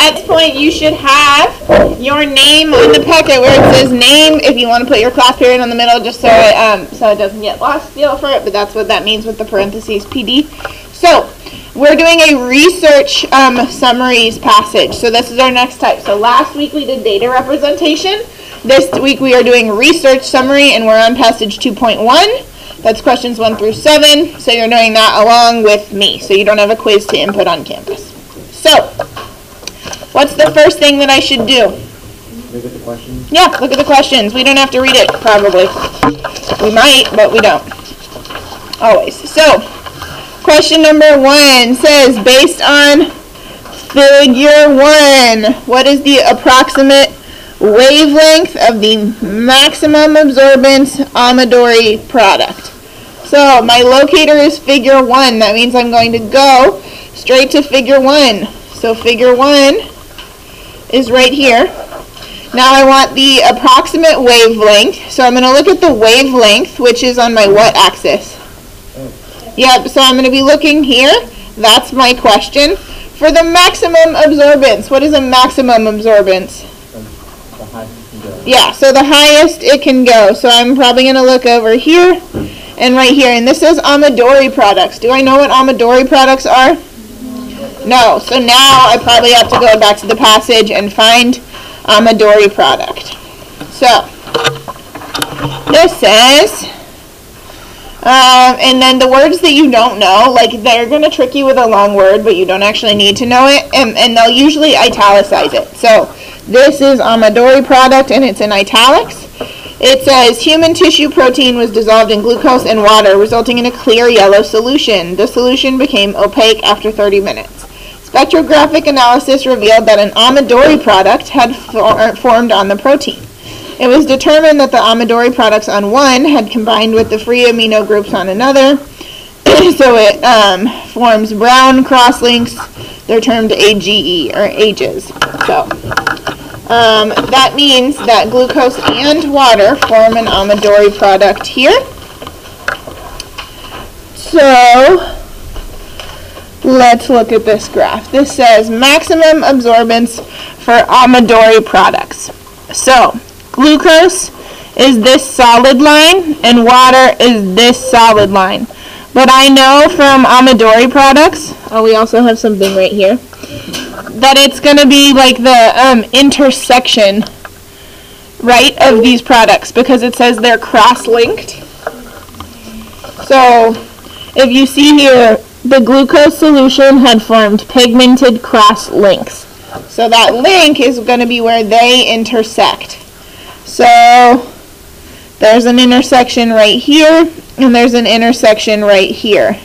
at this point, you should have your name on the packet where it says name. If you want to put your class period on the middle, just so it doesn't get lost, feel for it. But that's what that means with the parentheses PD. So we're doing a research summaries passage. So this is our next type. So last week we did data representation. This week we are doing research summary, and we're on passage 2.1. That's questions 1 through 7. So you're doing that along with me. So you don't have a quiz to input on campus. So what's the first thing that I should do? Look at the questions. Yeah, look at the questions. We don't have to read it, probably. We might, but we don't. Always. So question number 1 says, based on figure 1, what is the approximate wavelength of the maximum absorbance Amadori product? So my locator is figure 1. That means I'm going to go straight to figure 1. So figure 1 is right here. Now I want the approximate wavelength. So I'm going to look at the wavelength, which is on my what axis? Yep, so I'm going to be looking here. That's my question. For the maximum absorbance, what is a maximum absorbance? The highest you can go. Yeah, so the highest it can go. So I'm probably going to look over here and right here. And this is Amadori products. Do I know what Amadori products are? No. So now I probably have to go back to the passage and find Amadori product. So this says, and then the words that you don't know, like they're going to trick you with a long word, but you don't actually need to know it, and they'll usually italicize it. So this is Amadori product, and it's in italics. It says, human tissue protein was dissolved in glucose and water, resulting in a clear yellow solution. The solution became opaque after 30 minutes. Spectrographic analysis revealed that an Amadori product had formed on the protein. It was determined that the Amadori products on one had combined with the free amino groups on another, so it forms brown crosslinks. They're termed AGE, or AGEs. So that means that glucose and water form an Amadori product here. So let's look at this graph. This says maximum absorbance for Amadori products. So glucose is this solid line, and water is this solid line. But I know from Amadori products, we also have something right here, that it's going to be like the intersection, right, of these products, because it says they're cross-linked. So if you see here, the glucose solution had formed pigmented cross-links. So that link is going to be where they intersect. So there's an intersection right here, and there's an intersection right here.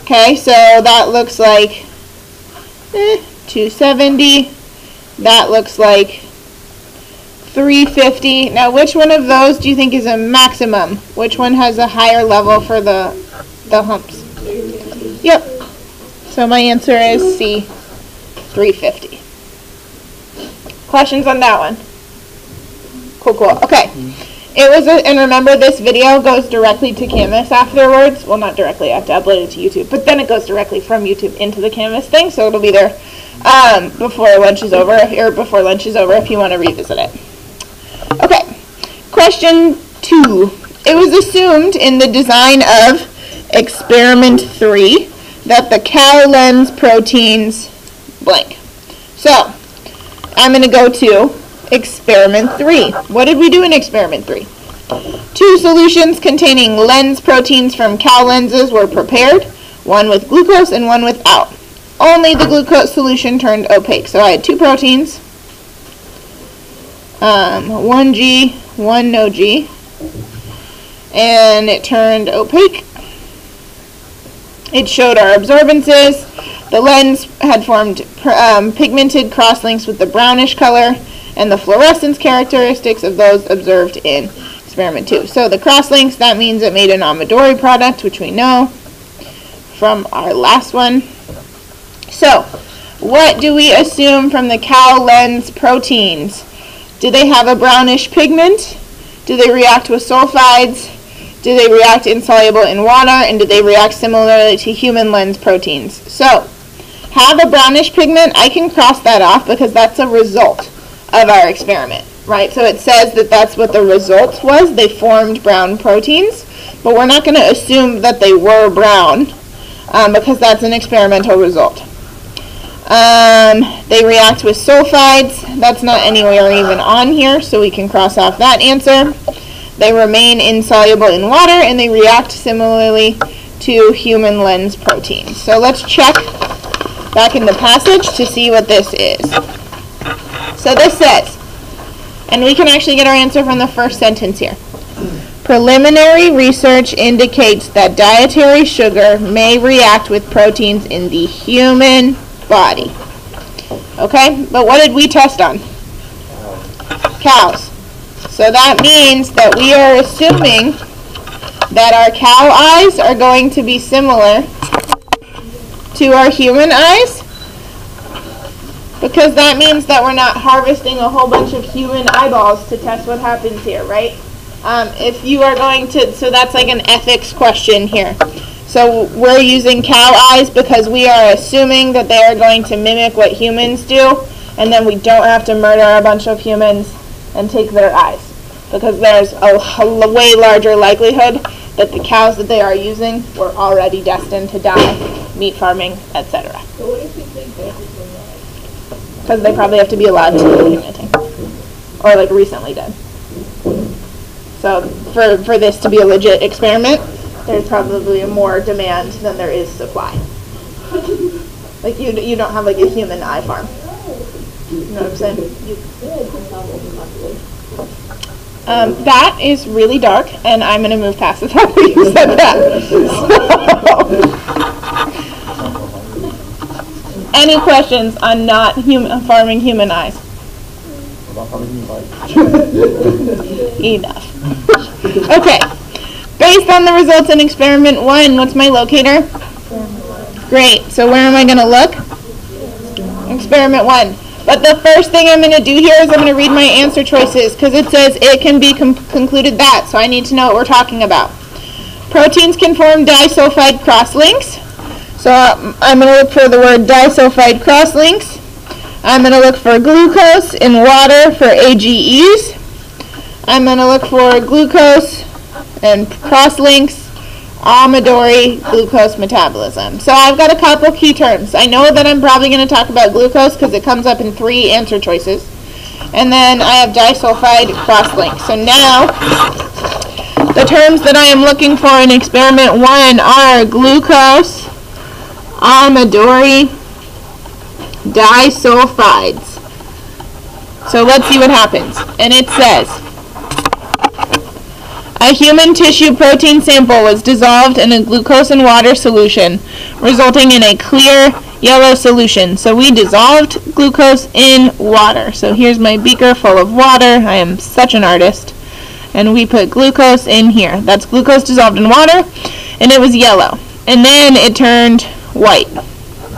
Okay, so that looks like 270. That looks like 350. Now, which one of those do you think is a maximum? Which one has a higher level for the humps? Yep. So my answer is C, 350. Questions on that one? Cool. Okay. It was, and remember, this video goes directly to Canvas afterwards. Well, not directly. I have to upload it to YouTube, but then it goes directly from YouTube into the Canvas thing, so it'll be there before lunch is over, if you want to revisit it. Okay. Question 2. It was assumed in the design of Experiment 3 that the cow lens proteins blank. So I'm going to go to Experiment 3. What did we do in Experiment 3? 2 solutions containing lens proteins from cow lenses were prepared, one with glucose and one without. Only the glucose solution turned opaque. So I had 2 proteins, 1 G, 1 no G, and it turned opaque. It showed our absorbances. The lens had formed pigmented crosslinks with the brownish color, and the fluorescence characteristics of those observed in Experiment 2. So the crosslinks, that means it made an Amadori product, which we know from our last one. So what do we assume from the cow lens proteins? Do they have a brownish pigment? Do they react with sulfides? Do they react insoluble in water? And do they react similarly to human lens proteins? So have a brownish pigment, I can cross that off because that's a result of our experiment, right? So it says that that's what the result was. They formed brown proteins, but we're not going to assume that they were brown because that's an experimental result. They react with sulfides. That's not anywhere even on here, so we can cross off that answer. They remain insoluble in water, and they react similarly to human lens proteins. So let's check back in the passage to see what this is. So this says, and we can actually get our answer from the first sentence here. Preliminary research indicates that dietary sugar may react with proteins in the human body. Okay, but what did we test on? Cows. So that means that we are assuming that our cow eyes are going to be similar to our human eyes, because that means that we're not harvesting a whole bunch of human eyeballs to test what happens here, right? If you are going to, so that's like an ethics question here. So we're using cow eyes because we are assuming that they are going to mimic what humans do, and then we don't have to murder a bunch of humans and take their eyes, because there's a way larger likelihood that the cows that they are using were already destined to die, meat farming, etc. So what if we think they're just Because they probably have to be allowed to do anything, or like recently dead. So for this to be a legit experiment, there's probably more demand than there is supply. Like you don't have like a human eye farm. You know what I'm saying? That is really dark, and I'm going to move past it after you said that. So, any questions on not farming human eyes? Enough. Okay. Based on the results in experiment 1, what's my locator? Great. So where am I going to look? Experiment 1. But the first thing I'm going to do here is I'm going to read my answer choices, because it says it can be concluded that, so I need to know what we're talking about. Proteins can form disulfide crosslinks. So I'm going to look for the word disulfide crosslinks. I'm going to look for glucose in water for AGEs. I'm going to look for glucose and crosslinks, Amadori glucose metabolism. So I've got a couple key terms. I know that I'm probably going to talk about glucose because it comes up in 3 answer choices. And then I have disulfide crosslinks. So now the terms that I am looking for in experiment 1 are glucose, Amadori, disulfides. So let's see what happens. And it says, a human tissue protein sample was dissolved in a glucose and water solution, resulting in a clear yellow solution. So we dissolved glucose in water. So here's my beaker full of water. I am such an artist. And we put glucose in here. That's glucose dissolved in water, and it was yellow. And then it turned white.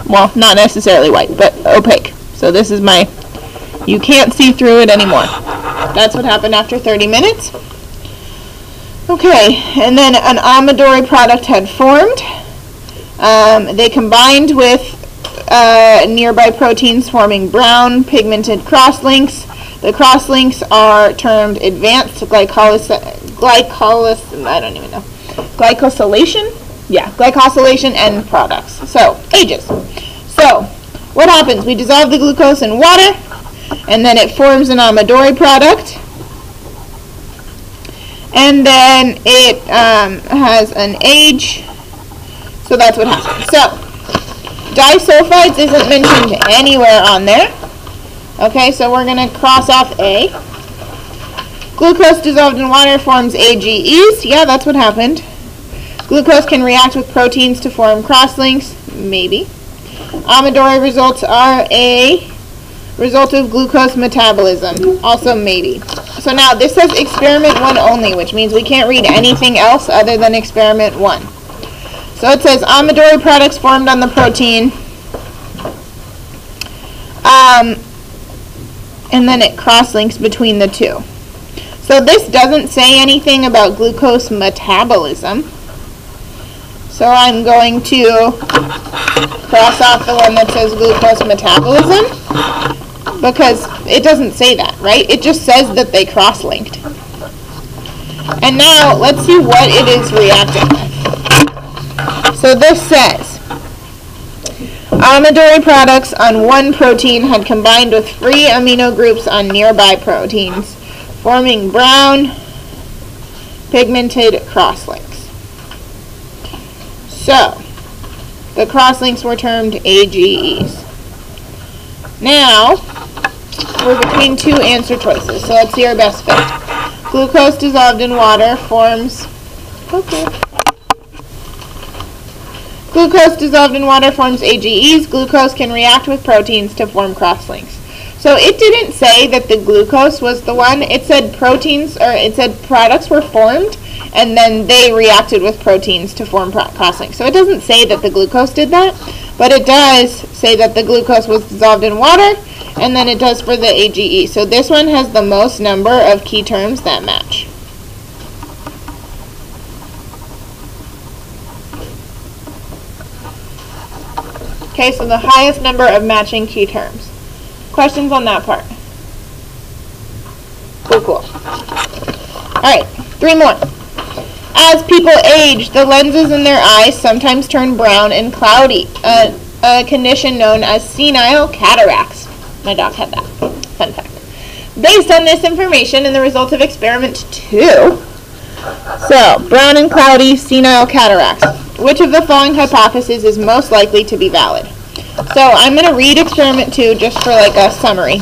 Well, not necessarily white, but opaque. So this is my, you can't see through it anymore. That's what happened after 30 minutes. Okay, and then an Amadori product had formed. They combined with nearby proteins forming brown pigmented crosslinks. The crosslinks are termed advanced glycosylation? Yeah, glycosylation end products. So, AGEs. So, what happens? We dissolve the glucose in water, and then it forms an Amadori product. And then it has an age, so that's what happens. So, disulfides isn't mentioned anywhere on there. Okay, so we're going to cross off A. Glucose dissolved in water forms AGEs. Yeah, that's what happened. Glucose can react with proteins to form crosslinks. Maybe. Amadori results are a result of glucose metabolism. Also maybe. So now this says experiment 1 only, which means we can't read anything else other than experiment 1. So it says Amadori products formed on the protein. And then it cross-links between the two. So this doesn't say anything about glucose metabolism. So I'm going to cross off the one that says glucose metabolism, because it doesn't say that, right? It just says that they cross-linked. And now, let's see what it is reacting with. So this says, amidori products on one protein had combined with free amino groups on nearby proteins, forming brown pigmented crosslinks. So, the crosslinks were termed AGEs. Now, we're between two answer choices, so let's see our best fit. Glucose dissolved in water forms... Glucose dissolved in water forms AGEs. Glucose can react with proteins to form crosslinks. So it didn't say that the glucose was the one. It said proteins, or it said products were formed, and then they reacted with proteins to form crosslinks. So it doesn't say that the glucose did that, but it does say that the glucose was dissolved in water, and then it does for the AGE. So this one has the most number of key terms that match. Okay, so the highest number of matching key terms. Questions on that part? Cool. Alright, 3 more. As people age, the lenses in their eyes sometimes turn brown and cloudy, a condition known as senile cataracts. My dog had that. Fun fact. Based on this information and the results of experiment 2, so, brown and cloudy, senile cataracts. Which of the following hypotheses is most likely to be valid? So, I'm going to read experiment 2 just for like a summary.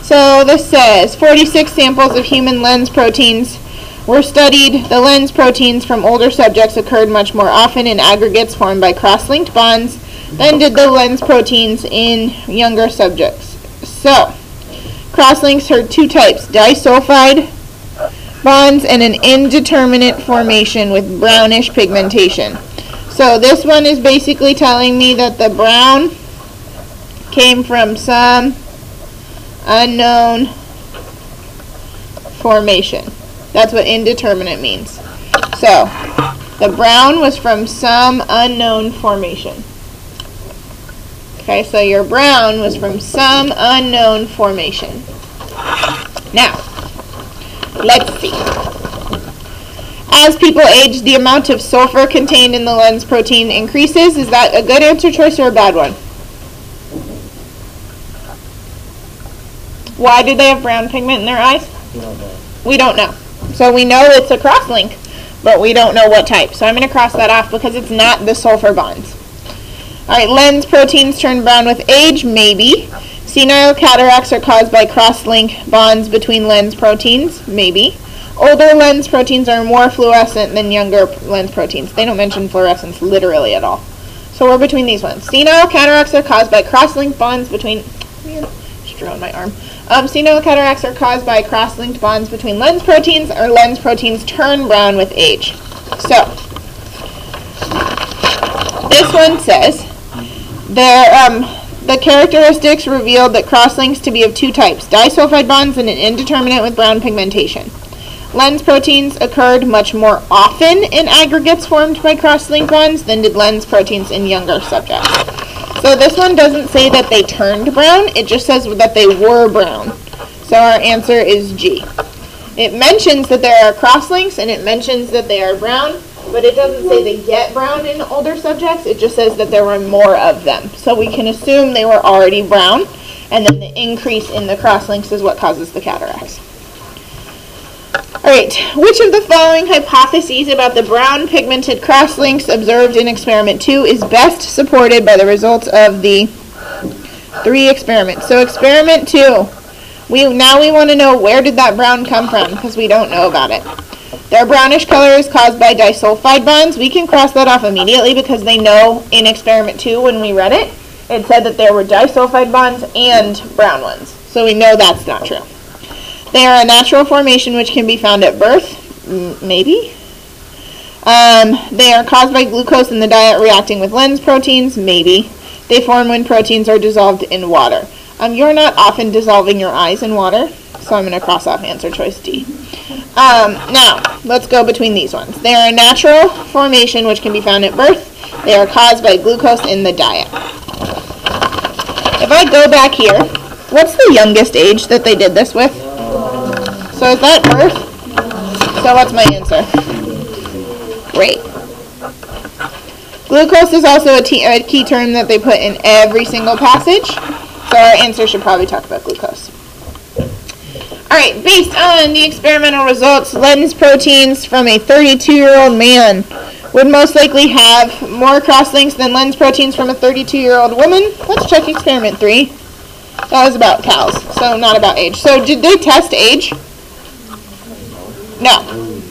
So, this says, 46 samples of human lens proteins were studied. The lens proteins from older subjects occurred much more often in aggregates formed by cross-linked bonds than did the lens proteins in younger subjects. So, cross-links are 2 types, disulfide bonds and an indeterminate formation with brownish pigmentation. So this one is basically telling me that the brown came from some unknown formation. That's what indeterminate means. So the brown was from some unknown formation. Okay, so your brown was from some unknown formation. Now, let's see. As people age, the amount of sulfur contained in the lens protein increases. Is that a good answer choice or a bad one? Why do they have brown pigment in their eyes? We don't know. So we know it's a cross-link, but we don't know what type. So I'm going to cross that off because it's not the sulfur bonds. Alright, lens proteins turn brown with age, maybe. Senile cataracts are caused by cross-link bonds between lens proteins, maybe. Older lens proteins are more fluorescent than younger lens proteins. They don't mention fluorescence literally at all. So we're between these ones. Senile cataracts are caused by cross-linked bonds between... just drew on my arm. Senile cataracts are caused by cross-linked bonds between lens proteins, or lens proteins turn brown with age. So, this one says, the characteristics revealed that cross-links to be of 2 types, disulfide bonds and an indeterminate with brown pigmentation. Lens proteins occurred much more often in aggregates formed by cross-linked bonds than did lens proteins in younger subjects. So this one doesn't say that they turned brown, it just says that they were brown. So our answer is G. It mentions that there are cross-links and it mentions that they are brown, but it doesn't say they get brown in older subjects, it just says that there were more of them. So we can assume they were already brown, and then the increase in the cross-links is what causes the cataracts. Alright, which of the following hypotheses about the brown pigmented cross-links observed in experiment 2 is best supported by the results of the 3 experiments? So experiment 2, we want to know where did that brown come from, because we don't know about it. Their brownish color is caused by disulfide bonds. We can cross that off immediately because they know in experiment 2 when we read it, it said that there were disulfide bonds and brown ones. So we know that's not true. They are a natural formation which can be found at birth, maybe. They are caused by glucose in the diet reacting with lens proteins, maybe. They form when proteins are dissolved in water. You're not often dissolving your eyes in water, so so I'm going to cross off answer choice D. Now, let's go between these ones. They are a natural formation which can be found at birth. They are caused by glucose in the diet. If I go back here, what's the youngest age that they did this with? So is that birth? So what's my answer? Great. Glucose is also a key term that they put in every single passage. So our answer should probably talk about glucose. Alright, based on the experimental results, lens proteins from a 32-year-old man would most likely have more crosslinks than lens proteins from a 32-year-old woman. Let's check experiment 3. That was about cows, so not about age. So did they test age? No.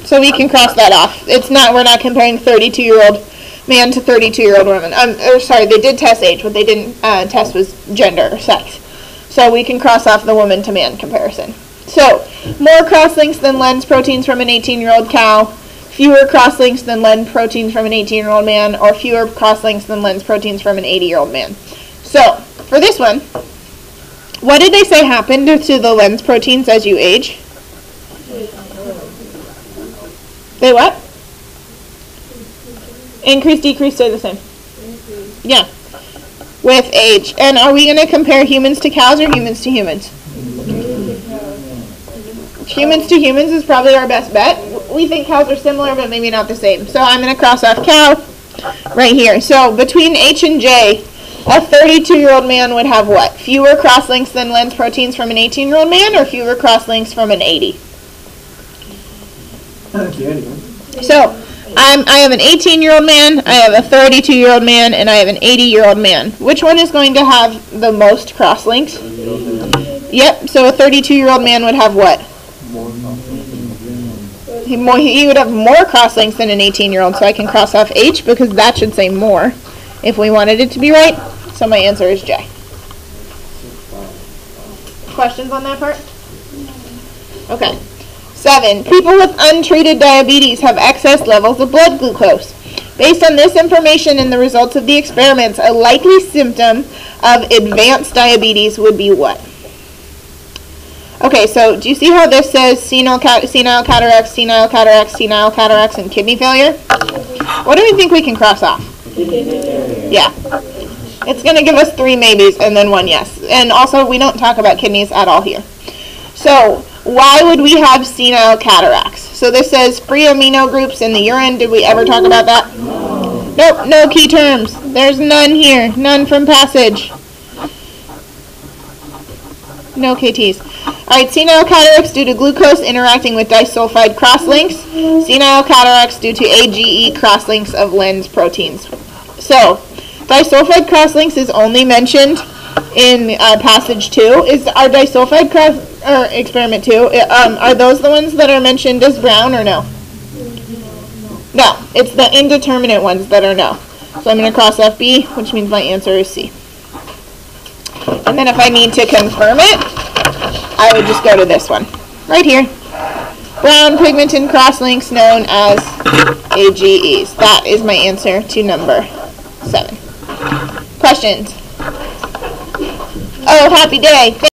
So we can cross that off. We're not comparing 32-year-old man to 32-year-old woman. They did test age. What they didn't test was gender or sex. So we can cross off the woman to man comparison. So, more crosslinks than lens proteins from an 18-year-old cow, fewer crosslinks than lens proteins from an 18-year-old man, or fewer crosslinks than lens proteins from an 80-year-old man. So, for this one, what did they say happened to the lens proteins as you age? They what? Increase, decrease, stay the same. Yeah. With age. And are we going to compare humans to cows or humans to humans? Humans to humans is probably our best bet. We think cows are similar, but maybe not the same. So I'm going to cross off cow right here. So between H and J, a 32-year-old man would have what? Fewer crosslinks than lens proteins from an 18-year-old man, or fewer crosslinks from an 80? So I have an 18-year-old man, I have a 32-year-old man, and I have an 80-year-old man. Which one is going to have the most crosslinks? Yep, so a 32-year-old man would have what? He would have more crosslinks than an 18-year-old, so I can cross off H because that should say more if we wanted it to be right. So my answer is J. Questions on that part? Okay. 7. People with untreated diabetes have excess levels of blood glucose. Based on this information and the results of the experiments, a likely symptom of advanced diabetes would be what? Okay, so do you see how this says senile cataracts, senile cataracts, and kidney failure? What do we think we can cross off? Yeah. It's going to give us 3 maybes and then 1 yes. And also, we don't talk about kidneys at all here. So, why would we have senile cataracts? So this says free amino groups in the urine. Did we ever talk about that? Nope, no key terms. There's none here. None from Passage. No KTs. Alright, senile cataracts due to glucose interacting with disulfide crosslinks. Senile cataracts due to AGE crosslinks of lens proteins. So, disulfide crosslinks is only mentioned in Passage 2. Is our disulfide experiment 2, are those the ones that are mentioned as brown or no? No, it's the indeterminate ones that are no. So I'm going to cross off B, which means my answer is C. And then if I need to confirm it, I would just go to this one, right here. Brown pigmented crosslinks known as AGEs. That is my answer to number 7. Questions? Oh, happy day.